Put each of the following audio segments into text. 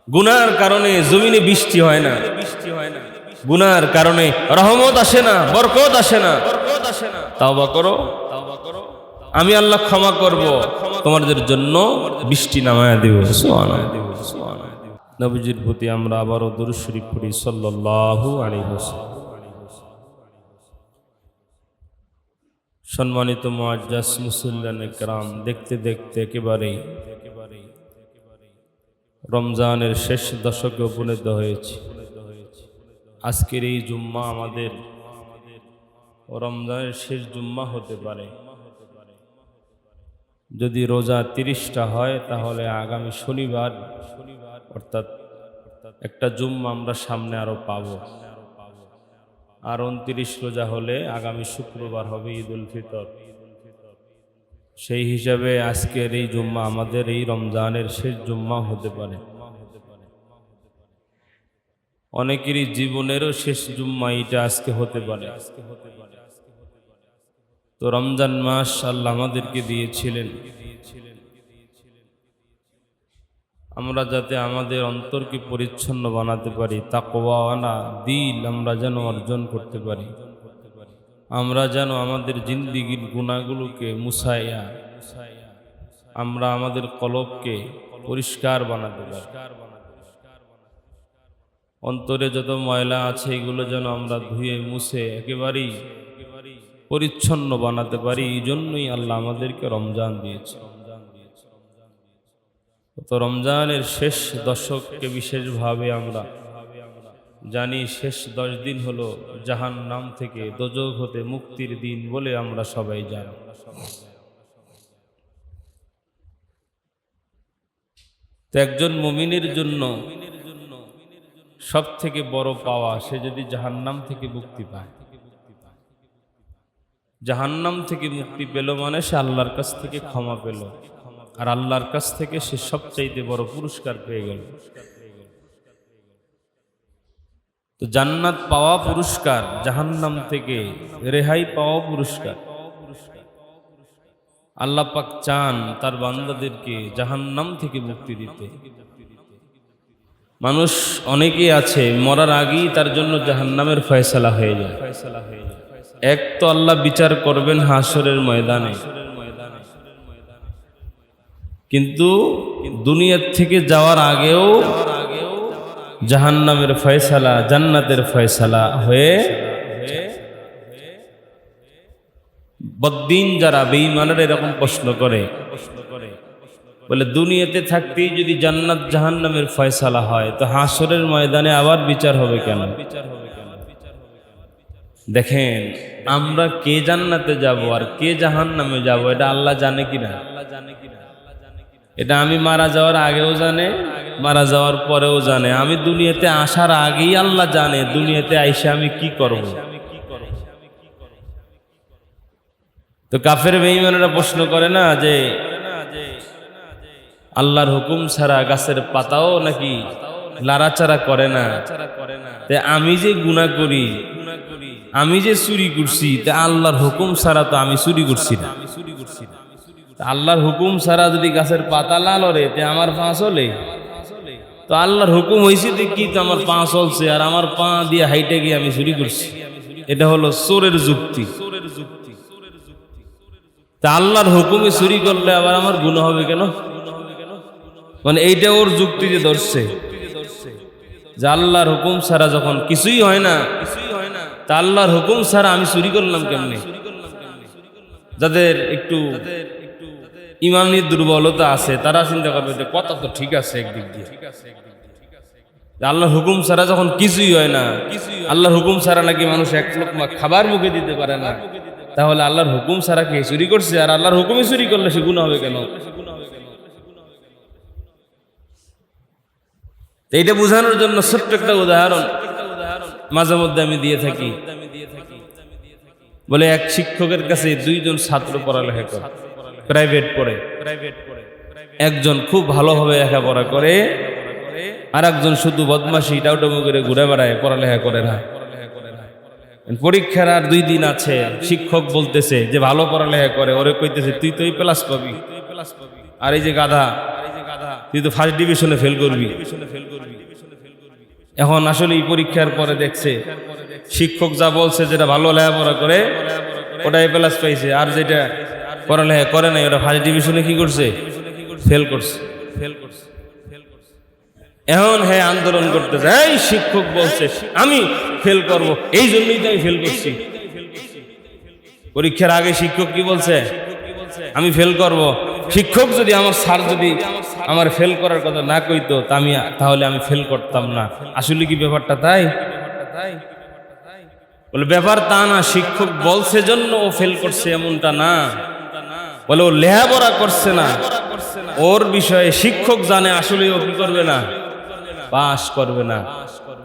গুনার কারণে জমিনে বৃষ্টি হয় না, গুনার কারণে রহমত আসে না, বরকত আসে না। তাওবা করো, আমি আল্লাহ ক্ষমা করব, তোমাদের জন্য বৃষ্টি নামায়া দেব। সুবহানাল্লাহ। নবীজির প্রতি আমরা আবারও দুরূদ শরীফ পড়ি সাল্লাল্লাহু আলাইহি ওয়াসাল্লাম। সম্মানিত মুআজ্জাজ মুসল্লিয়ানে কেরাম, দেখতে দেখতে একেবারেই রমজানের শেষ দশকে উপনীত হয়েছে। আজকের এই জুম্মা আমাদের রমজানের শেষ জুম্মা হতে পারে। যদি রোজা 30টা হয় তাহলে আগামী শনিবার অর্থাৎ একটা জুম্মা আমরা সামনে আরো পাবো। আর 29 রোজা হলে আগামী শুক্রবার হবে ঈদ উল ফিতর। সেই হিসাবে আজকের এই জুম্মা আমাদের এই রমজানের শেষ জুম্মা হতে পারে। অনেকেরই জীবনেরও শেষ জুম্মা এটা আজকে হতে পারে। তো রমজান মাস আল্লাহ আমাদেরকে দিয়েছিলেন, আমরা যাতে আমাদের অন্তরকে পরিচ্ছন্ন বানাতে পারি, তাকওয়ানা দিল আমরা যেন অর্জন করতে পারি, আমরা যেন আমাদের জিন্দেগীর গুনাহগুলোকে মুছাইয়া আমরা আমাদের কলবকে পরিষ্কার বানাতে পারি। অন্তরে যত ময়লা আছে এগুলো যেন আমরা ধুয়ে মুছে একেবারেই পরিচ্ছন্ন বানাতে পারি। এই জন্যই আল্লাহ আমাদেরকে রমজান দিয়েছে। তো রমজানের শেষ দশককে বিশেষভাবে আমরা জানি শেষ 10 দিন হলো জাহান্নাম থেকে, দোজখ হতে মুক্তির দিন বলে আমরা সবাই জানি। তো একজন মুমিনের জন্য সব থেকে বড় পাওয়া, সে যদি জাহান্নাম থেকে মুক্তি পায়। জাহান্নাম থেকে মুক্তি পেল মানে সে আল্লাহর কাছ থেকে ক্ষমা পেল, আর আল্লাহর কাছ থেকে সে সবচাইতে বড় পুরস্কার পেয়ে গেল। তো জান্নাত পাওয়া পুরস্কার, জাহান্নাম থেকে রেহাই পাওয়া পুরস্কার। আল্লাহ পাক চান তার বান্দাদেরকে জাহান্নাম থেকে মুক্তি দিতে। মানুষ অনেকেই আছে মরার আগেই তার জন্য জাহান্নামের ফয়সালা হয়ে যায়। এক তো আল্লাহ বিচার করবেন হাসরের ময়দানে, কিন্তু দুনিয়ার থেকে যাওয়ার আগেও জাহান্নামের ফয়সালা, জান্নাতের ফয়সালা হয়ে বদ্দিন যারা বেঈমানরা এরকম প্রশ্ন করে, বলে দুনিয়াতে থাকতেই যদি জান্নাত জাহান্নামের ফয়সালা হয় তো হাসরের ময়দানে আবার বিচার হবে কেন? দেখেন, আমরা কে জান্নাতে যাব আর কে জাহান্নামে যাব এটা আল্লাহ জানে কিনা? এটা আমি মারা যাওয়ার আগেও জানে, মারা যাওয়ার পরেও জানে। আমি দুনিয়াতে আসার আগেই আল্লাহ জানে দুনিয়াতে আইসা আমি কি করব। তো কাফের বেঈমানেরা প্রশ্ন করে না যে আল্লাহর হুকুম ছাড়া গাছের পাতাও নাকি লাড়াচাড়া করে না? আমি যে গুনাহ করি, আমি যে চুরি করছি, তা আল্লাহর হুকুম ছাড়া তো আমি চুরি করছি না। আল্লাহর হুকুম ছাড়া যদি গাছের পাতা লাল ওরে তে আমার পা চলে? তো আল্লাহর হুকুম হয়েছে কি তো আমার পা চলছে, আর আমার পা দিয়ে হাইটে গিয়ে আমি চুরি করছি। এটা হলো চোরের যুক্তি। তা আল্লাহর হুকুমে চুরি করলে আবার আমার গুনাহ হবে কেন? মানে এইটা ওর যুক্তি যে ধরছে যে আল্লাহর হুকুম ছাড়া যখন কিছুই হয় না, তা আল্লাহর হুকুম ছাড়া আমি চুরি করলাম কেমনে? যাদের একটু ইমানি দুর্বলতা আছে তারা চিন্তা করবে যে কথা তো ঠিক আছে একদিক দিয়ে, আল্লাহর হুকুম ছাড়া যখন কিছুই হয় না, আল্লাহর হুকুম ছাড়া নাকি মানুষ এক লোকমা খাবার মুখে দিতে পারে না, তাহলে আল্লাহর হুকুম ছাড়া কে চুরি করছে? আর আল্লাহর হুকুমে চুরি করলে সে গুনাহ হবে কেন? এইটা বোঝানোর জন্য ছোট্ট একটা উদাহরণ মাঝে মধ্যে আমি দিয়ে থাকি। বলে এক শিক্ষকের কাছে 2 জন ছাত্র পড়ালেখা করে, প্রাইভেট পড়ে। একজন খুব ভালোভাবে লেখাপড়া করে, আর একজন শুধু বদমাশি টাউটামু করে ঘুরে বেড়ায়, পড়ালেখা করে না। পরীক্ষার আর 2 দিন আছে, শিক্ষক বলতেছে যে ভালো পড়ালেখা করে, ওরে কইতেছে তুই তো এই প্লাস পাবি, আর এই যে গাধা তুই তো ফার্স্ট ডিভিশনে ফেল করবি। এখন আসলে এই পরীক্ষার পরে দেখছে শিক্ষক যা বলছে, যেটা ভালো লেখাপড়া করে ওটা A+ পাইছে, আর যেটা পড়ালেখা করে নাই ওটা ফার্স্ট ডিভিশনে কি করছে, ফেল করছে। এখন হ্যাঁ আন্দোলন করতেছে, এই শিক্ষক বলছে আমি ফেল করব, এই জন্যই তো আমি ফেল করছি। পরীক্ষার আগে শিক্ষক কি বলছে, আমি ফেল করব। শিক্ষক যদি আমার স্যার যদি আমার ফেল করার কথা না কইতো তাহলে আমি ফেল করতাম না। আসলে কি ব্যাপারটা তাই? বলে ব্যাপার তা না, শিক্ষক বলছে জন্য ও ফেল করছে এমনটা না। বলে ও লেখাপড়া করছে না, ওর বিষয়ে শিক্ষক জানে আসলে ও কি করবে না, পাস করবে না।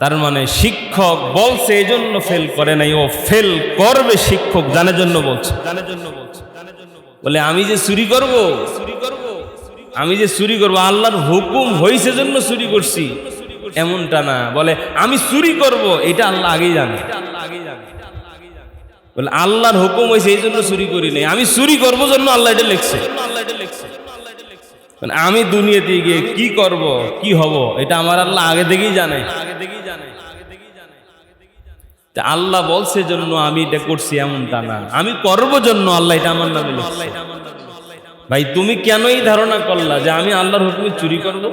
তার মানে শিক্ষক বলছে এই জন্য ফেল করে নাই, ও ফেল করবে শিক্ষক জানার জন্য বলছে। বলে আমি যে চুরি করব, আল্লাহর হুকুম হয়েছে জন্য চুরি করছি এমনটা না। বলে আমি চুরি করব এটা আল্লাহ আগেই জানে। বলে আল্লাহর হুকুম হয়েছে এই জন্য চুরি করি নাই, আমি চুরি করবো জন্য আল্লাহ এটা লিখছে। আমি দুনিয়াতে গিয়ে কি করব কি হব এটা আমার আল্লাহ আগে থেকেই জানে। আল্লাহ বলছে জন্য আমি এটা করছি এমনটা না, আমি করবো জন্য আল্লাহ এটা আমার নামে লিখছে। ভাই তুমি কেন এই ধারণা করলা যে আমি আল্লাহর হুকুমে চুরি করব?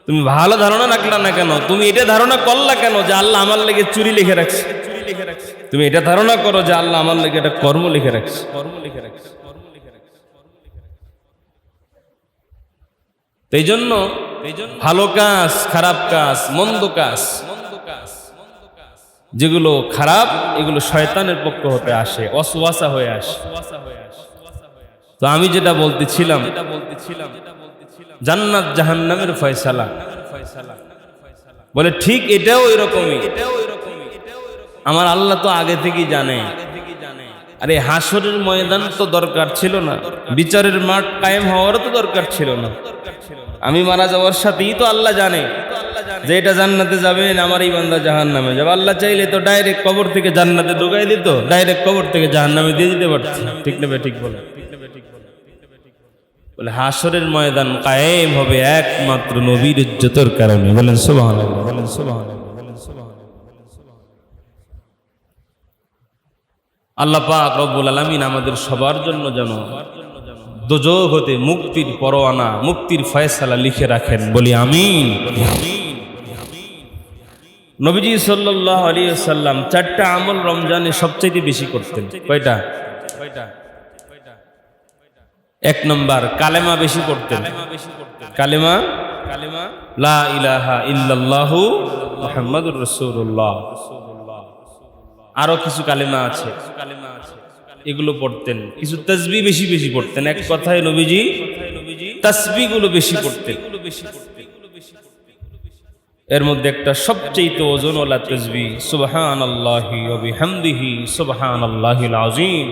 তুমি ভালো ধারণা রাখলা না কেন? তুমি এটা ধারণা করলা কেন যে আল্লাহ আমার লেগে চুরি লিখে রাখছে? তুমি এটা ধারণা করো যে আল্লাহ আমার লেগে এটা কর্ম লিখে রাখছে। এই জন্য ভালো কাজ, খারাপ কাজ, মন্দ কাজ যেগুলো খারাপ এগুলো শয়তানের পক্ষ হতে আসে, ওয়াসওয়াসা হয়ে আসে। তো আমি যেটা বলতেছিলাম জান্নাত জাহান্নামের ফয়সালা, বলে ঠিক এটাও এরকমই। আমার আল্লাহ তো আগে থেকেই জানে। আরে হাসরের ময়দান তো দরকার ছিল না, বিচারের মাঠ কায়েম হওয়ারও তো দরকার ছিল না। আমি মারা যাওয়ার সাথেই তো আল্লাহ জানে যে এটা জান্নাতে যাবে না আমার এই বান্দা জাহান্নামে যাবে। আল্লাহ চাইলে তো ডাইরেক্ট কবর থেকে জান্নাতে ঢুকাই দিত, ডাইরেক্ট কবর থেকে জাহান্নামে দিয়ে দিতে পারত। ঠিক না? ঠিক বলে। বলে হাসরের ময়দান কায়েম হবে একমাত্র নবীর ইজ্জতের কারণে। বলেন সুবহানাল্লাহ, বলেন সুবহানাল্লাহ। আল্লাহ পাক রব্বুল আলামিন আমাদের সবার জন্য যেন দোজখ হতে মুক্তির পরোয়ানা, মুক্তির ফয়সালা লিখে রাখেন। বলি আমিন। নবীজি সাল্লাল্লাহু আলাইহি ওয়াসাল্লাম 4টা আমল রমজানে সবচেয়ে বেশি করতেন। কয়টা? 1 নম্বর কালেমা বেশি পড়তেন। কালেমা লা ইলাহা ইল্লাল্লাহু মুহাম্মাদুর রাসূলুল্লাহ। আরো কিছু কালেমা আছে, এগুলো পড়তেন। কিছু তাসবিহ বেশি বেশি পড়তেন। এক কথায় নবীজি তাসবিহ গুলো বেশি পড়তেন। এর মধ্যে একটা সবচেয়ে ওজনওয়ালা তাসবিহ সুবহানাল্লাহি ওয়া বিহামদিহি সুবহানাল্লাহিল আযীম।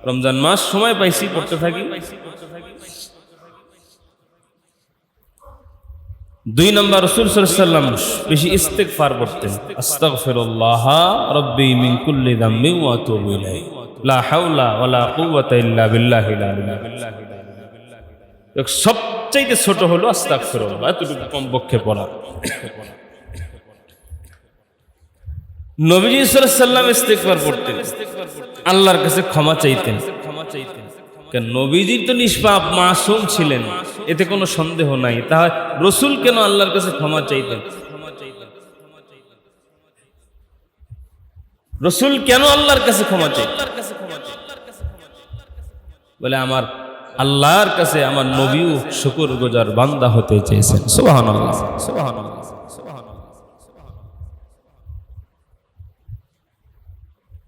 রমজান মাস সময় পাইছি পড়তে থাকি। 2 নম্বর রাসূল সাল্লাল্লাহু আলাইহি ওয়াসাল্লাম বেশি ইস্তিগফার করতেন। আস্তাগফিরুল্লাহ রাব্বি মিন কুল্লি যামবিন ওয়া আতুবু ইলাইহি লা হাওলা ওয়ালা কুওয়াতা ইল্লা বিল্লাহিল আলিয়্যিল আযীম। সবচেয়ে ছোট হলো আস্তাগফিরুল্লাহ, এতটুকু কম পক্ষে পড়া। নবীজি সাল্লাল্লাহু আলাইহি ওয়াসাল্লাম ইস্তিগফার করতেন, আল্লাহর কাছে ক্ষমা চাইতেন। কেন? নবীজি তো নিষ্পাপ মাসুম ছিলেন, এতে কোনো সন্দেহ নাই। তাহলে রাসূল কেন আল্লাহর কাছে ক্ষমা চাইতেন? রাসূল কেন আল্লাহর কাছে ক্ষমা চাইতেন? বলে আমার আল্লাহর কাছে আমার নবীও শুকরগুজার বান্দা হতে চেয়েছেন। সুবহানাল্লাহ, সুবহানাল্লাহ।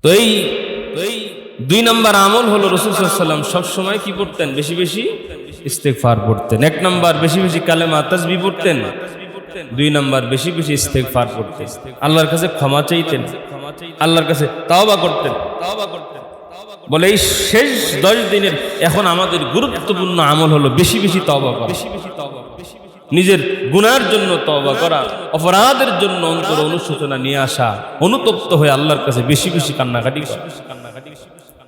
তো এই 2 নম্বর আমল হলো রাসূল সাল্লাল্লাহু আলাইহি ওয়াসাল্লাম সবসময় কি পড়তেন? বেশি বেশি ইস্তিগফার পড়তেন। 1 নম্বর বেশি বেশি কালেমা তাসবিহ পড়তেন। 2 নম্বর বেশি বেশি ইস্তিগফার করতেন, আল্লাহর কাছে ক্ষমা চাইতেন, আল্লাহর কাছে তাওবা করতেন। বলে এই শেষ 10 দিনের এখন আমাদের গুরুত্বপূর্ণ আমল হলো বেশি বেশি তওবা করা। নিজের গুনার জন্য তওবা করা, অপরাধের জন্য অন্তর অনুশোচনা নিয়ে আসা, অনুতপ্ত হয়ে আল্লাহর কাছে বেশি বেশি কান্নাকাটি করা।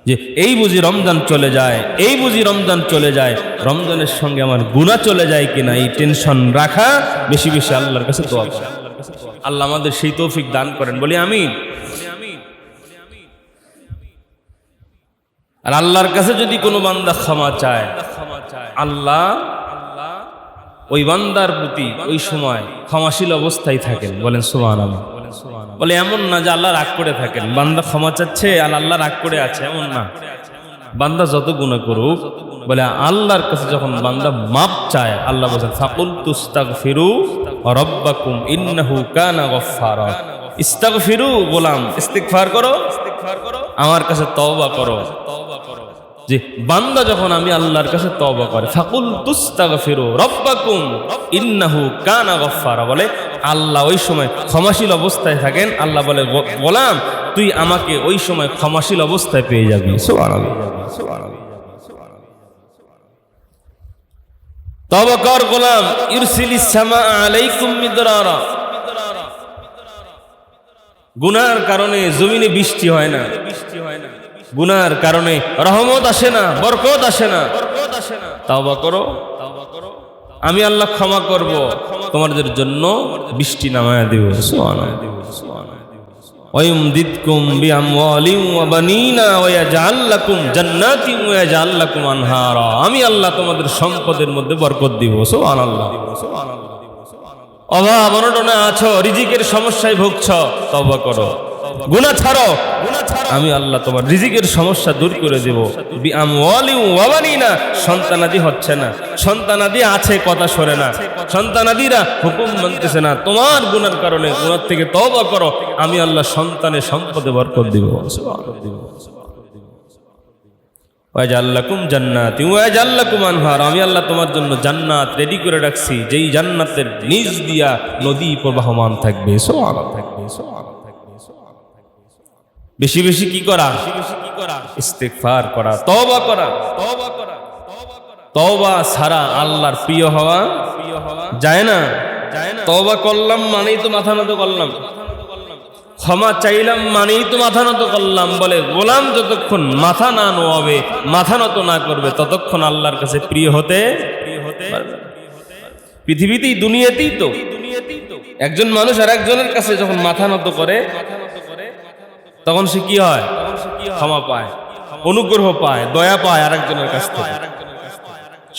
যে এই বুঝি রমজান চলে যায়, এই বুঝি রমজান চলে যায়, রমজানের সঙ্গে আমার গুনাহ চলে যায় কিনা, এই টেনশন রাখা, বেশি বেশি আল্লাহর কাছে দোয়া করা। আল্লাহ আমাদের সেই তৌফিক দান করেন, বলি আমিন। আর আল্লাহর কাছে যদি কোনো বান্দা ক্ষমা চায়, আল্লাহ ওই বান্দার প্রতি ওই সময় ক্ষমাশীল অবস্থায় থাকেন, বলেন সুবহানাল্লাহ। বলে এমন না যে আল্লাহ রাগ করে থাকেন, বান্দা ক্ষমা চাচ্ছে আর আল্লাহ রাগ করে আছে, এমন না। বান্দা যত গুনাহ করুক, বলে আল্লাহর কাছে যখন বান্দা মাপ চায়, আল্লাহ বলেন ফাকুল তুস্তাগফিরু রাব্বাকুম ইন্নাহু কানা গফফারা। ইস্তাগফিরু, গোলাম ইস্তিগফার করো, আমার কাছে তওবা করো। যে বান্দা যখন আমি আল্লাহর কাছে তওবা করে, ফাকুল তুস্তাগফিরু রাব্বাকুম ইন্নাহু কানা গফফারা, বলে আল্লাহ ওই সময় ক্ষমাশীল অবস্থায় থাকেন। আল্লাহ বলে গোলাম তুই আমাকে ওই সময় ক্ষমাশীল অবস্থায় পেয়ে যাবি। সুবহানাল্লাহ। তওবা কর গোলাম, ইরসিলিস সামা আলাইকুম মিদরারা। গুনার কারণে জমিনে বৃষ্টি হয় না, গুনার কারণে রহমত আসে না, বরকত আসে না। তওবা করো, আমি আল্লাহ ক্ষমা করব, তোমাদের জন্য বৃষ্টি নামায়া দেব। সুবহানাল্লাহ। ওয়ায়ুমদিদকুম বিআমওয়ালিন ওয়া বানিনা ওয়া ইয়াজআল লাকুম জান্নাতিন ওয়া ইয়াজআল লাকুম আনহারা। আমি আল্লাহ তোমাদের সম্পদের মধ্যে বরকত দিব। সুবহানাল্লাহ। অভাব অনটনে আছো, রিজিকের সমস্যায় ভুগছ, তওবা করো, গুনাহ ছাড়ো, আমি আল্লাহ তোমার রিজিকের সমস্যা দূর করে দেব। বিআমওয়ালিন ওয়া বানিনা, সন্তানাদি হচ্ছে না, সন্তানাদি আছে কথা সরে না, সন্তানাদিরা হুকুম মানতেছে না, তোমার গুনার কারণে, গুনার থেকে তওবা করো, আমি আল্লাহ সন্তানের সম্পদে বরকত দিব। ওয়াজআল লাকুম জান্নাতিন ওয়া ইয়াজআল লাকুম আনহার। আমি আল্লাহ তোমার জন্য জান্নাত রেডি করে রাখছি, যেই জান্নাতের নিচ দিয়া নদী প্রবাহমান থাকবে। সুবহানাল্লাহ। বেশি বেশি কি করা? ইস্তিগফার করা, তওবা করা। তওবা ছাড়া আল্লাহর প্রিয় হওয়া যায় না। তওবা করলাম মানেই তো মাথা নত করলাম, ক্ষমা চাইলাম মানেই তো মাথা নত করলাম। বলে গোলাম যতক্ষণ মাথা না নোয়াবে, মাথা নত না করবে, ততক্ষণ আল্লাহর কাছে প্রিয় হতে পারবে। পৃথিবীতেই, দুনিয়াতেই তো একজন মানুষ আর একজনের কাছে যখন মাথা নত করে, তখন সে কি হয়? ক্ষমা পায়, অনুগ্রহ পায়, দয়া পায় আরেকজনের কাছ থেকে।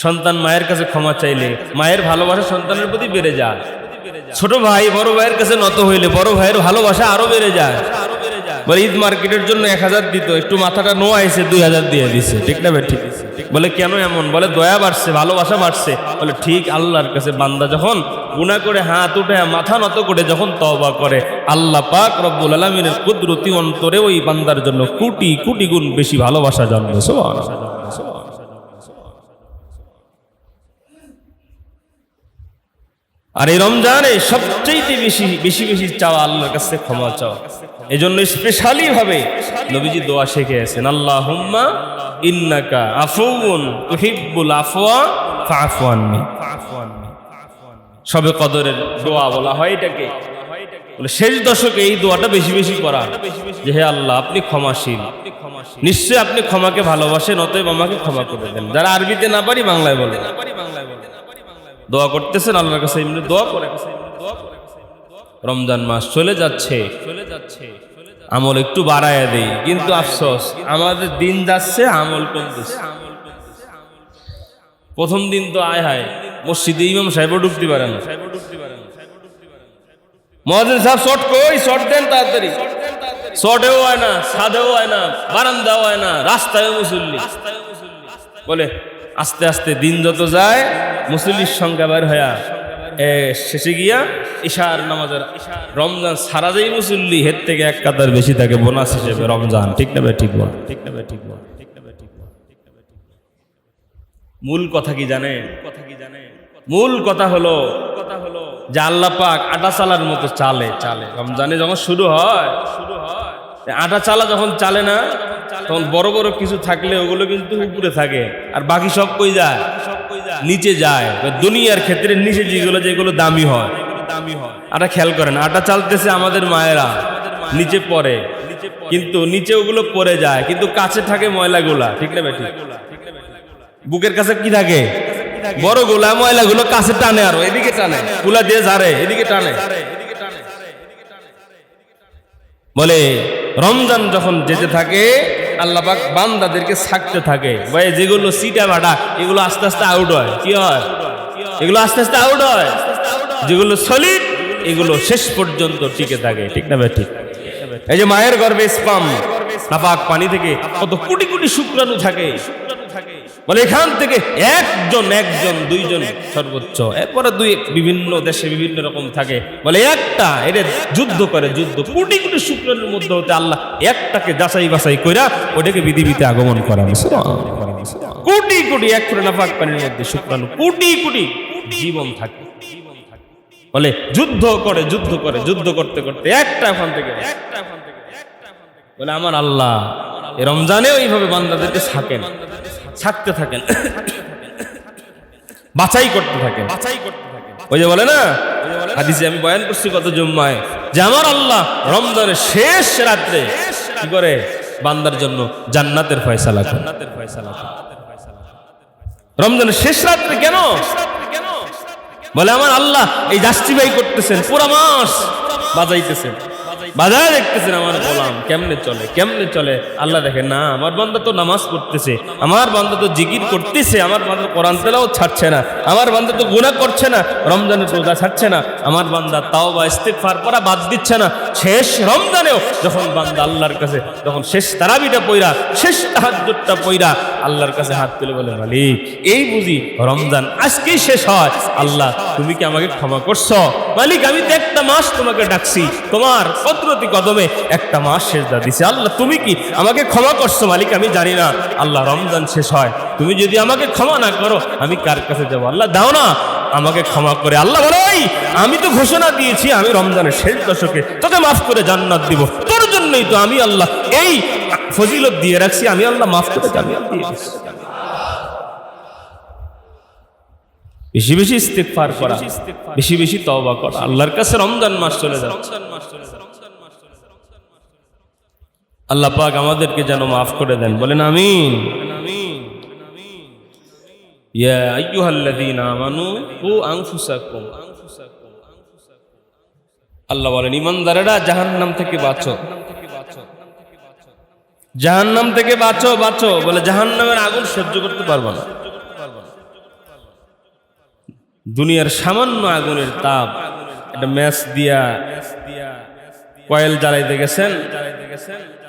সন্তান মায়ের কাছে ক্ষমা চাইলে মায়ের ভালোবাসা সন্তানের প্রতি বেড়ে যায়। ছোট ভাই বড় ভাইয়ের কাছে নত হইলে বড় ভাইয়ের ভালোবাসা আরো বেড়ে যায়। বলে ঈদ মার্কেটের জন্য 1000 দিত, একটু মাথাটা নোয়াইছে 2000 দিয়ে দিছে, ঠিক না? ঠিক। বলে কেন এমন? বলে দয়া বাড়ছে, ভালোবাসা বাড়ছে। বলে ঠিক, আল্লাহর কাছে বান্দা যখন গুনাহ করে হাত উঠে মাথা নত করে যখন তওবা করে, আল্লাহ পাক রব্বুল আলামিনের কুদরতি অন্তরে ওই বান্দার জন্য কোটি কোটি গুণ বেশি ভালোবাসা জন্মে। সুবহানাল্লাহ। আর এই রমজানে সবচেয়ে বেশি বেশি চাওয়া আল্লাহর কাছে ক্ষমা চাওয়া। এজন্য স্পেশালি ভাবে নবীজি দোয়া শিখিয়েছেন, আল্লাহুম্মা ইন্নাকা আফুউন তুহিব্বুল আফওয়া ফাআফু আন্নি। সবে কদরের দোয়া বলা হয় এটাকে। বলে শেষ দশকে এই দোয়াটা বেশি বেশি করা, যে হে আল্লাহ আপনি ক্ষমাশীল, নিশ্চয় আপনি ক্ষমাকে ভালোবাসেন, অতএব আমাকে ক্ষমা করে দেন। যারা আরবিতে না পারি বাংলায় বলে দোয়া করতেছেন আল্লাহর কাছে, এমনি দোয়া করে। রমজান মাস চলে যাচ্ছে, আমল একটু বাড়ায়া দেই, কিন্তু আফসোস আমাদের দিন যাচ্ছে, আমল কমতেছে। প্রথম দিন তো আয় হায়, মসজিদে ইমাম সাহেবও ঢুকতে পারে না। মুয়াজ্জিন সাহেব শর্ট কই, শর্ট দেন তাড়াতাড়ি। শর্টেও হয় না, সাদেও হয় না, বারান্দাও হয় না, রাস্তায় মুসল্লি। বলে আস্তে আস্তে দিন যত যায়, মুসল্লির সংখ্যা বের হইয়া শেষে গিয়া ইশার নামাজের রমজান সারা যেই মুসল্লি হের থেকে এক কাতার বেশি থাকে বোনাস হিসেবে রমজান। ঠিক না? ঠিক বল। মূল কথা কি জানে? মূল কথা হলো যে আল্লাহ পাক আটা চালার মতো চালে রমজানে যখন শুরু হয়, আটা চালা যখন চালে না, তখন বড় বড় কিছু থাকলে ওগুলো কিন্তু উপরে থাকে, আর বাকি সব কই যায়? নিচে যায়। দুনিয়ার ক্ষেত্রে নিচে যেগুলো দামি হয়। আটা খেয়াল করেন, আটা চালতেছে আমাদের মায়েরা, নিচে পড়ে, কিন্তু নিচে ওগুলো পড়ে যায়, কিন্তু কাছে থাকে ময়লাগুলা, ঠিক না বেটি? বুকের কাছে কি থাকে? বড় গোলা, ময়লাগুলো কাছে টানে, আরো এদিকে টানে, কুলা দিয়ে ঝাড়ে, এদিকে টানে। বলে রমজান যখন যেতে থাকে আল্লাহ পাক বান্দাদেরকে ছাকতে থাকে, ভাই যেগুলো সিটা বাটা এগুলো আস্তে আস্তে আউট হয়। কি হয়? এগুলো আস্তে আস্তে আউট হয়। যেগুলো সলিড এগুলো শেষ পর্যন্ত টিকে থাকে, ঠিক না ভাই? ঠিক। এই যে মায়ের গর্ভে স্পাম, নাপাক পানি থেকে কত কোটি কোটি শুক্রাণু থাকে, বলে এখান থেকে একজন দুইজন সর্বোচ্চ, এরপরে দুই বিভিন্ন দেশে বিভিন্ন রকম থাকে, বলে একটা এটা যুদ্ধ করে, যুদ্ধ কোটি কোটি শুক্রাণুর মধ্যে হতে আল্লাহ একটাকে যাচাই বাছাই কইরা ওটাকে পৃথিবীতে আগমন করা। কোটি কোটি এক করে নাপাক পানির মধ্যে শুক্রাণু, কোটি কোটি জীবন থাকে। বলে যুদ্ধ করে, যুদ্ধ করতে করতে একটা ওখান থেকে, বলে আমার আল্লাহ এই রমজানে ওইভাবে বান্দাদেরকে ছাকতে থাকেন, বাছাই করতে থাকেন। ওই যে বলে না হাদিসে, আমি বয়ান করছি কত জুম্মায়, যে আমার আল্লাহ রমজানের শেষ রাত্রে কি করে বান্দার জন্য জান্নাতের ফয়সালা করেন। রমজানের শেষ রাত্রে কেন? বলে আমার আল্লাহ এই জাস্টিফাই করতেছেন, পুরা মাস বাজাইতেছেন, বাজায় দেখতেছেন আমার গোলাম কেমনে চলে। আল্লাহ দেখেন না, আমার বান্দা তো নামাজ পড়তেছে, আমার বান্দা তো জিকির করতেছে, আমার বান্দা কোরআন তেলাওয়াত ছাড়ছে না, আমার বান্দা তো গুনাহ করছে না, রমজানের রোজা ছাড়ছে না, আমার বান্দা তাওবা ইস্তিগফার করা বাদ দিচ্ছে না। শেষ রমজানেও যখন বান্দা আল্লাহর কাছে, যখন শেষ তারাবিটা পইরা, শেষ তাহাজ্জুদটা পইরা আল্লাহর কাছে হাত তুলে বলে, মালিক এই বুঝি রমজান আজকেই শেষ হয়, আল্লাহ তুমি কি আমাকে ক্ষমা করছো? মালিক আমি তো একটা মাস তোমাকে ডাকছি, তোমার কুদরতি কদমে একটা মাস সেজদা দিছি, আল্লাহ তুমি কি আমাকে ক্ষমা করছো? মালিক আমি জানি না। আল্লাহ রমজান শেষ হয়, তুমি যদি আমাকে ক্ষমা না করো আমি কার কাছে যাবো? আল্লাহ দাও না আমাকে ক্ষমা করে। আল্লাহ বলে আমি তো ঘোষণা দিয়েছি আমি রমজানের শেষ দশকে তোকে মাফ করে জান্নাত দিব, তোর জন্যই তো আমি আল্লাহ এই ফজিলত দিয়ে রাখছি, আমি আল্লাহ মাফ করে জান্নাত দিয়ে দিচ্ছি। বেশি বেশি ইস্তিগফার করা, বেশি বেশি তওবা করা, আল্লাহর কাছে রমজান মাস চলে যাচ্ছে। আল্লাহ পাক আমাদেরকে যেন মাফ করে দেন, বলেন আমিন। ইয়া আইয়ুহাল্লাযীনা আমানু কু আনফুসাকুম, আল্লাহ বলেন ঈমানদারেরা জাহান্নাম থেকে বাঁচো, জাহান্নাম থেকে বাঁচো। বলে জাহান্নামের আগুন সহ্য করতে পারবো না। দুনিয়ার সামান্য আগুনের তাপ, একটা ম্যাচ দিয়া কয়েল জ্বালাইতে গেছেন,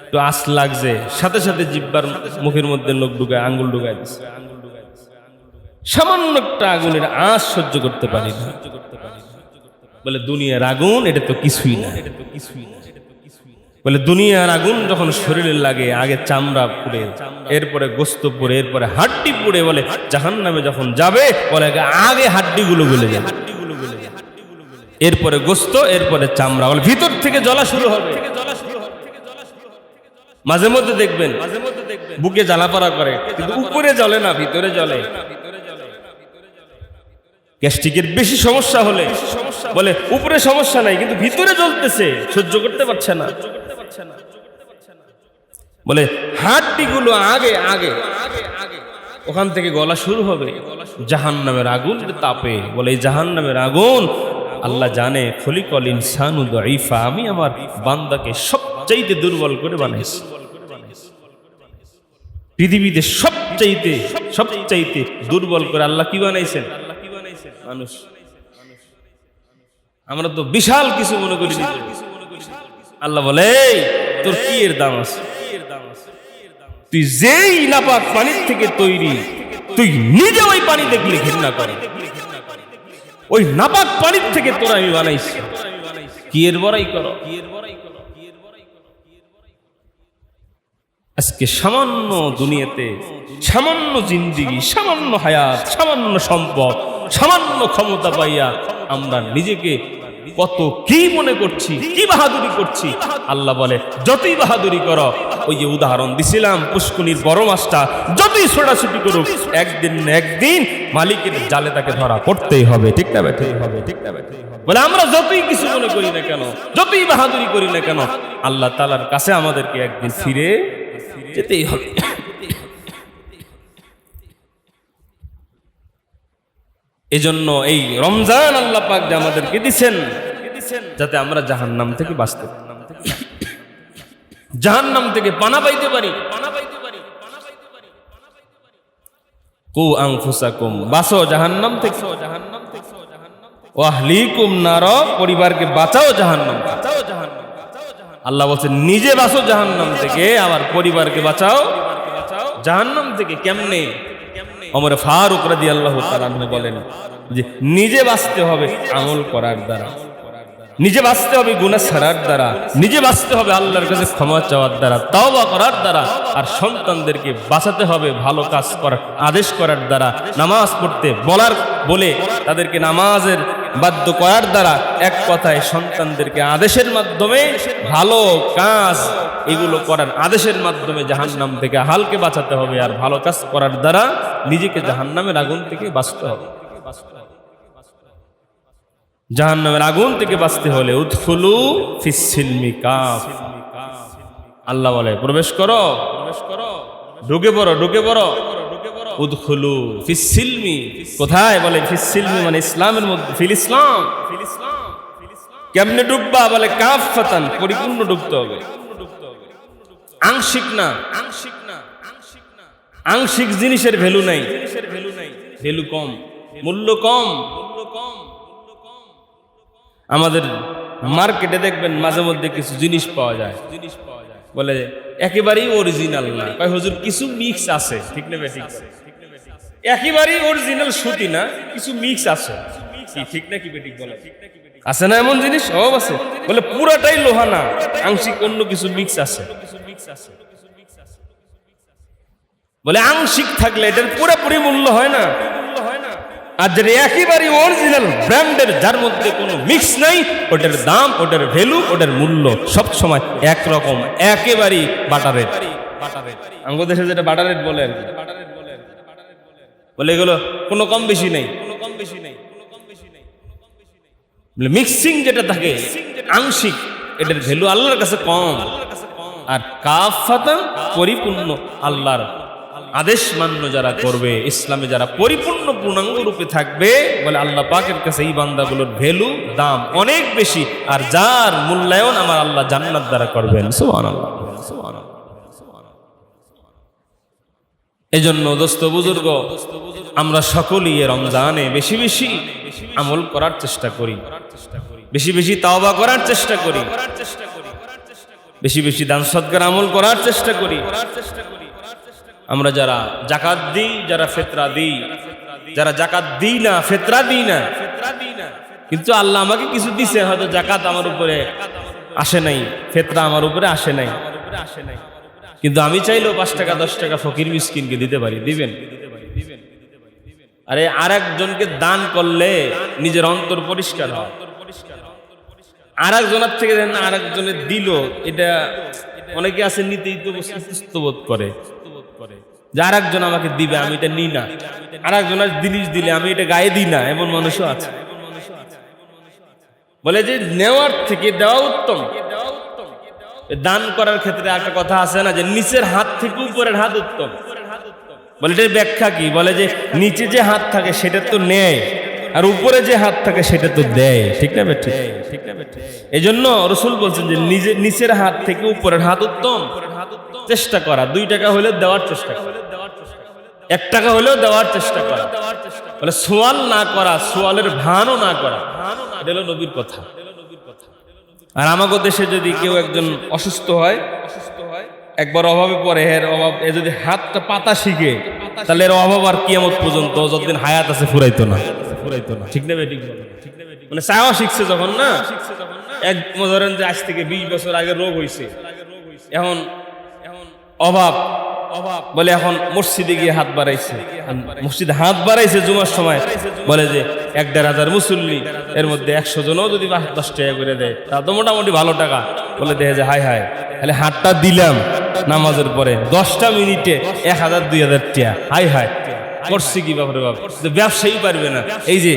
একটু আঁচ লাগছে, সাথে সাথে জিহ্বার মুখের মধ্যে লোক ঢুকায়, আঙ্গুল ঢুকায় দিচ্ছে। সামান্য একটা আগুনের আঁচ সহ্য করতে পারি না। বলে দুনিয়ার আগুন এটা তো কিছুই না। বলে দুনিয়ার আগুন যখন শরীরে লাগে, আগে চামড়া পুড়ে, এরপরে গোস্ত পুড়ে, এরপরে হাড্ডি পুড়ে, বলে জাহান্নামে যখন যাবে বলে আগে হাড্ডিগুলো গলে যাবে, এরপরে গোস্ত, এরপরে চামড়া, বলে ভিতর থেকে জ্বলা শুরু হবে। মাঝে মধ্যে দেখবেন বুকে জ্বালাপড়া করে, কিন্তু উপরে জ্বলে না, ভিতরে জ্বলে। গ্যাস্ট্রিকের বেশি সমস্যা হলে বলে উপরে সমস্যা নাই, কিন্তু ভিতরে জ্বলতেছে, সহ্য করতে পারছে না। বলে হাড্ডিগুলো আগে আগে ওখান থেকে গলা শুরু হবে জাহান্নামের আগুন তাপে। বলে এই জাহান্নামের আগুন আল্লাহ জানে, খলিকাল ইনসানু দাঈফা, আমি আমার বান্দাকে সবচাইতে দুর্বল করে বানাইছি। পৃথিবীতে সবচাইতে দুর্বল করে আল্লাহ কি বানাইছেন? মানুষ। আমরা তো বিশাল কিছু মনে করি। আল্লাহ বলে তোর কি এর দাম আছে? তুই যেই নাপাক পানির থেকে তৈরি, তুই নিজে ওই পানি দেখলে ঘৃণা করে। ওই নাপাক পানির থেকে তোরা আমি বানাইছি, কি এর বড়াই করো? আজকে সামান্য দুনিয়াতে, সামান্য জিন্দেগি, সামান্য হায়াত, সামান্য সম্পদ, সামান্য ক্ষমতা পাইয়া আমরা নিজেকে কত কি মনে করছি, কি বাহাদুরি করছি। আল্লাহ বলে যতই বাহাদুরি করো, ওই যে উদাহরণ দিছিলাম পুষ্কুনির বড় মাছটা যতই ছোটাছুটি করুক, একদিন না একদিন মালিকের জালে তাকে ধরা পড়তেই হবে, ঠিক না? বলে আমরা যতই কিছু মনে করি না কেন, যতই বাহাদুরি করি না কেন, আল্লাহ তাআলার কাছে আমাদেরকে একদিন ফিরে যেতেই হবে। এজন্য এই রমজান আল্লাহ পাক যে আমাদেরকে দিচ্ছেন যাতে আমরা জাহান্নাম থেকে বাঁচতে পারি, জাহান্নাম থেকে পানা পাইতে পারি। কু আনফুসাকুম, বাঁচো জাহান্নাম থেকে, ওয়া আহলিকুম নার, পরিবারকে বাঁচাও জাহান্নাম থেকে। আল্লাহ বলছেন নিজে বাঁচো জাহান্নাম থেকে, আবার পরিবারকে বাঁচাও জাহান্নাম থেকে। কেমনে? ওমর ফারুক রাদিয়াল্লাহু তাআলা আনহু বলেন যে নিজে বাঁচতে হবে আমল করার দ্বারা, নিজে বাঁচতে হবে গুনাহ ছাড়ার দ্বারা, নিজে বাঁচতে হবে আল্লাহর কাছে ক্ষমা চাওয়ার দ্বারা, তাওবা করার দ্বারা, আর সন্তানদেরকে বাঁচাতে হবে ভালো কাজ করার আদেশ করার দ্বারা, নামাজ পড়তে বলে তাদেরকে নামাজের বাধ্য করার দ্বারা। এক কথায় সন্তানদেরকে আদেশের মাধ্যমে ভালো কাজ এগুলো করার আদেশের মাধ্যমে জাহান্নাম থেকে হালকে বাঁচাতে হবে, আর ভালো কাজ করার দ্বারা নিজেকে জাহান্নামের আগুন থেকে বাঁচতে হবে। জাহান্নামের আগুন থেকে বাঁচতে হলে উদখুলু ফিস সিলমি কাফ, আল্লাহ বলে প্রবেশ করো, ঢুকে পড়ো। উদখুলু ফিস সিলমি, কোথায়? বলে ফিস সিলমি মানে ইসলামের মধ্যে, ফিল ইসলাম। কেমনে ঢুকবা? বলে কাফাতান, পরিপূর্ণ ঢুকতে হবে, আংশিক না। আংশিক জিনিসের ভ্যালু নাই, ভ্যালু কম, মূল্য কম। আমাদের মার্কেটে দেখবেন মাঝে মধ্যে কিছু জিনিস পাওয়া যায়, বলে একেবারেই অরিজিনাল না, কয় হুজুর কিছু মিক্স আছে। ঠিক না বেঠিক? একেবারেই অরিজিনাল সুতি না, কিছু মিক্স আছে। ঠিক না কি বেঠিক? বলে আছে না এমন জিনিস? সব আছে। বলে পুরাটাই লোহা না, আংশিক অন্য কিছু মিক্স আছে। বলে আংশিক থাকলে এটার পুরোপুরি মূল্য হয় না। আর যেটা একেবারে অরিজিনাল ব্র্যান্ডের, যার মধ্যে কোনো মিক্স নাই, ওটার দাম, ওটার ভ্যালু, ওটার মূল্য সব সময় একরকম, একেবারেই বাটারের। আমাদের দেশে যেটা বাটারের বলে, বলে এগুলো কোনো কম বেশি নেই। মিক্সিং যেটা থাকে আংশিক, এটার ভ্যালু আল্লাহর কাছে কম। আর কাফাতান, পরিপূর্ণ আল্লাহর আদেশ মান্য যারা করবে, ইসলামে যারা পরিপূর্ণ পূর্ণাঙ্গ রূপে থাকবে, বলে আল্লাহ পাকের কাছে এই বান্দাগুলোর ভ্যালু, দাম অনেক বেশি, আর যার মূল্যায়ন আমার আল্লাহ জান্নাত দ্বারা করবেন। সুবহানাল্লাহ। এজন্য দোস্ত বুজুর্গ, আমরা সকলেই রমজানে বেশি বেশি আমল করার চেষ্টা করি, বেশি বেশি তাওবা করার চেষ্টা করি, বেশি বেশি দান সদকার আমল করার চেষ্টা করি। আমরা যারা জাকাত দিই, যারা ফিতরা দিই, যারা জাকাত দিই না, ফিতরা দিই না, কিন্তু আল্লাহ আমাকে কিছু দিছে, হয়তো জাকাত আমার উপরে আসে নাই, ফিতরা আমার উপরে আসে নাই, কিন্তু আমি চাইলেও 5 টাকা 10 টাকা ফকির মিসকিনকে দিতে পারি। দিবেন? আরে আরেকজনকে দান করলে নিজের অন্তর পরিষ্কার হয়। আরেকজনের থেকে আরেকজনের দিল, এটা অনেকে আছে নিতেই তো বোধ করে যে আরেকজন আমাকে দিবে, আমি এটা নিই না। আরেকজনের জিনিস দিলে আমি এটা গায়ে দিই না, এমন মানুষও আছে। বলে যে নেওয়ার থেকে দেওয়া উত্তম। দান করার ক্ষেত্রে একটা কথা আছে না, যে নিচের হাত থেকে উপরের হাত উত্তম। বলে এটার ব্যাখ্যা কি? বলে যে নিচে যে হাত থাকে সেটা তো নেয়, আর উপরে যে হাত থাকে সেটা তো দেয়। ঠিক না বেঠিক? এই জন্য রাসূল বলছেন যে নিচের হাত থেকে উপরের হাত উত্তম। চেষ্টা করা, 2 টাকা হলেও দেওয়ার চেষ্টা করা, 1 টাকা হলেও দেওয়ার চেষ্টা করা। বলে সোয়াল না করা, সোয়ালের ভানও না করা, এটা হলো নবীর কথা। আর আমাদের দেশে যদি কেউ একজন অসুস্থ হয়, একবার অভাবে পড়ে, এর অভাব, এ যদি হাতটা পাতা শিখে, তাহলে এর অভাব আর কিয়ামত পর্যন্ত যতদিন হায়াত আছে ফুরাইতো না। ঠিক না বেঠিক? মানে চাওয়া শিখছে যখন না, এক ধরেন যে আজ থেকে 20 বছর আগে রোগ হয়েছে, এখন অভাব বলে এখন মসজিদে গিয়ে হাত বাড়াইছে, মসজিদে হাত বাড়াইছে জুমার সময়, বলে যে 1-1.5 মুসল্লি, এর মধ্যে 100 জনও যদি 10 টাকা করে দেয়, তা তো মোটামুটি ভালো টাকা। বলে দেখে যে হায় হায়, তাহলে হাতটা দিলাম নামাজের পরে 10টা মিনিটে 1000-2000 টাকা, হায় হায় করছি কি বাপরে বাপ। ব্যবসায়ী পারবে না। এই যে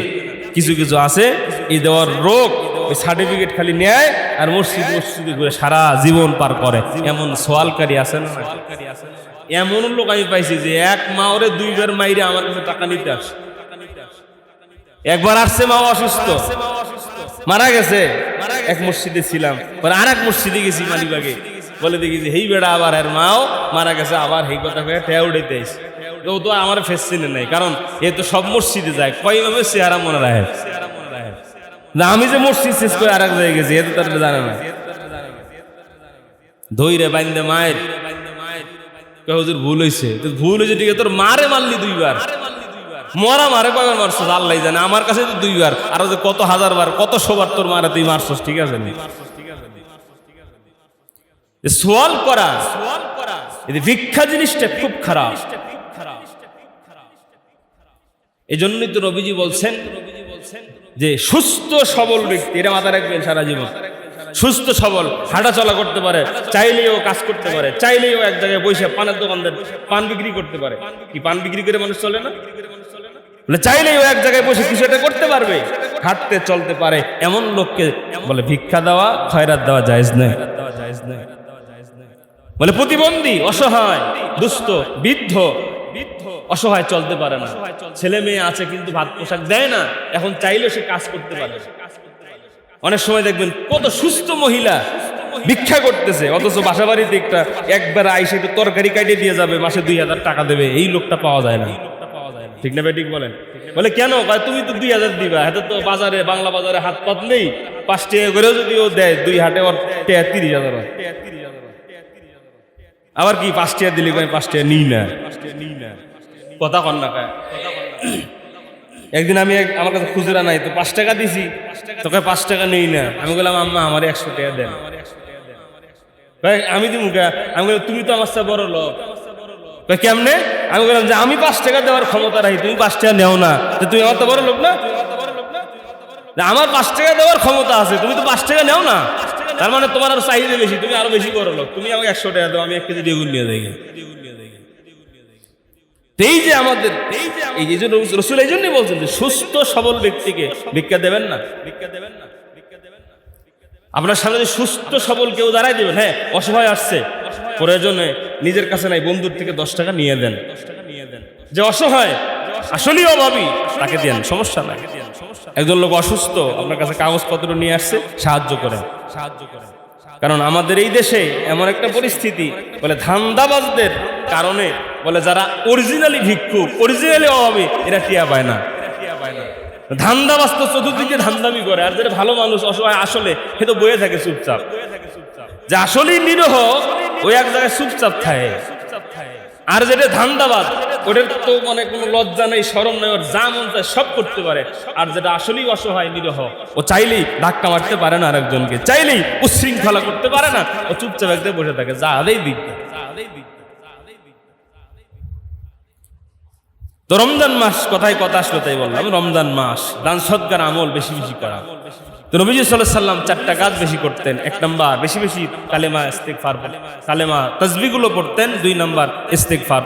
কিছু কিছু আছে, এই দেওয়ার রোগ, ওই সার্টিফিকেট খালি নেয় আর মসজিদে ঘুরে সারা জীবন পার করে। এমন সওয়ালকারী আছে না? এমন লোক আমি পাইছি যে এক মা ওরে 2 বার মাইরে আমার কাছে টাকা নিতে আসে। একবার আসছে মা অসুস্থ, মারা গেছে, এক মসজিদে ছিলাম, আর এক মসজিদে গেছি মালিবাগে, বলে দেখি যে হেই বেড়া আবার এর মাও মারা গেছে, আবার হেই কথা কয়ে ঠেয়া উঠাইতে আসে। ও তো আমার ফেস চিনে নাই, কারণ এ তো সব মসজিদে যায়, কয়ভাবে চেহারা মনে রাখে না। আমি যে মসজিদ শেষ করে আর এক জায়গায় গেছি এ তো তার জানে না। ধৈরে বাইন্দে মায়ের হুজুর ভুল হয়েছে, ভুল হয়েছে ঠিক আছে, তোর মারে মারলি 2 বার, মরা মারে কয়বার মারছস আল্লাহ জানে, আমার কাছে তো 2 বার, আরো যে কত হাজার বার কত শোবার তোর মারে তুই মারছস, ঠিক আছে? সোয়াল করা, ভিক্ষা জিনিসটা খুব খারাপ। এই জন্যই তো নবীজি বলছেন যে সুস্থ সবল ব্যক্তি, এটা মাথায় রাখবেন সারা জীবন, সুস্থ সবল, হাঁটা চলা করতে পারে, চাইলেও কাজ করতে পারে, চাইলেও এক জায়গায় বসে পানের দোকানদার পান বিক্রি করতে পারে। কি পান বিক্রি করে মানুষ চলে না? চাইলেও এক জায়গায় বসে কিছু একটা করতে পারবে, হাঁটতে চলতে পারে, এমন লোককে বলে ভিক্ষা দেওয়া, খয়রাত দেওয়া জায়েজ নয়। বলে প্রতিবন্ধী, অসহায়, দুস্থ, বৃদ্ধ, অসহায়, চলতে পারে না, ছেলে মেয়ে আছে কিন্তু ভাত পোশাক দেয় না, এখন চাইলেও সে কাজ করতে পারে। অনেক সময় দেখবেন কত সুস্থ মহিলা ভিক্ষা করতেছে, অথচ বাসা বাড়িতে একবার আইসে একটু তরকারি কাটিয়ে দিয়ে যাবে, মাসে 2000 টাকা দেবে, এই লোকটা পাওয়া যায় না। ঠিক না ঠিক বলেন? বলে কেন? তুমি তো 2000 দিবা, হাতে তো বাজারে, বাংলা বাজারে হাত পাতলেই 5 টাকা করেও যদি ও দেয়, 2 হাটে ওর 30,000 হয়। আবার কি 5 টাকা দিলে 5 টাকা নিই না, কথা কন না খায়। একদিন আমি আমার কাছে খুচরা নাই, তো 5 টাকা দিছি, তোকে 5 টাকা নেই না। আমি বললাম আম্মা আমার 100 টাকা দেন। আমি দিব, আমি বললাম তুমি তো আমার সাথে বড় লোক। কেমনে? আমি বললাম যে আমি 5 টাকা দেওয়ার ক্ষমতা রাখি, তুমি 5 টাকা নেও না, তুমি আমার তো বড় লোক না? আমার 5 টাকা দেওয়ার ক্ষমতা আছে, তুমি তো 5 টাকা নেও না, তার মানে তোমার আরো চাহিদা বেশি, তুমি আরো বেশি বড় লোক, তুমি আমাকে 100 টাকা দাও, আমি 1 কেজি বেগুন নিয়ে যাই। এই যে আমাদের এই যে রাসূল এই জন্যই বলছেন যে সুস্থ সবল ব্যক্তিকে ভিক্ষা দেবেন না, ভিক্ষা দেবেন না। আপনার সামনে যে সুস্থ সবল কেউ দাঁড়াই দেবেন, হ্যাঁ অসহায় আসছে, প্রয়োজনে নিজের কাছে নাই, বন্ধুর থেকে 10 টাকা নিয়ে দেন। যে অসহায় আসলেই অভাবী তাকে দেন, সমস্যা নাই। একজন লোক অসুস্থ, আপনার কাছে কাগজপত্র নিয়ে আসছে, সাহায্য করেন। কারণ আমাদের এই দেশে এমন একটা পরিস্থিতি, বলে ধান্দাবাজদের কারণে, বলে যারা অরিজিনালি ভিক্ষুক, অরিজিনালি অভাবী, এরা টিয়া পায় না। ধান্দাবাজ তো চতুর্দিকে ধান্দামি করে, আর যেটা ভালো মানুষ অসহায় আসলে সে তো বয়ে থাকে চুপচাপ। যে আসলেই নিরহ ওই এক জায়গায় চুপচাপ থাকে, আর যেটা ধান্দাবাজ ওটার তো মানে কোনো লজ্জা নেই, শরম নেই, ওর যা মন চায় সব করতে পারে। আর যেটা আসলেই অসহায় নিরহ, ও চাইলেই ধাক্কা মারতে পারে না আরেকজনকে, চাইলেই উচ্ছৃঙ্খলা করতে পারে না, ও চুপচাপ একদম বসে থাকে। যা আদেই দিক। তো রমজান মাস, কথায় কথা আসলো তাই বললাম, রমজান মাস দান সদকার আমল বেশি বেশি করা। তো নবীজি সাল্লাল্লাহু আলাইহি সাল্লাম 4টা কাজ বেশি করতেন। 1 নাম্বার বেশি বেশি কালেমা ইস্তিগফার, কালেমা তাসবিহগুলো পড়তেন। 2 নাম্বার ইস্তিগফার।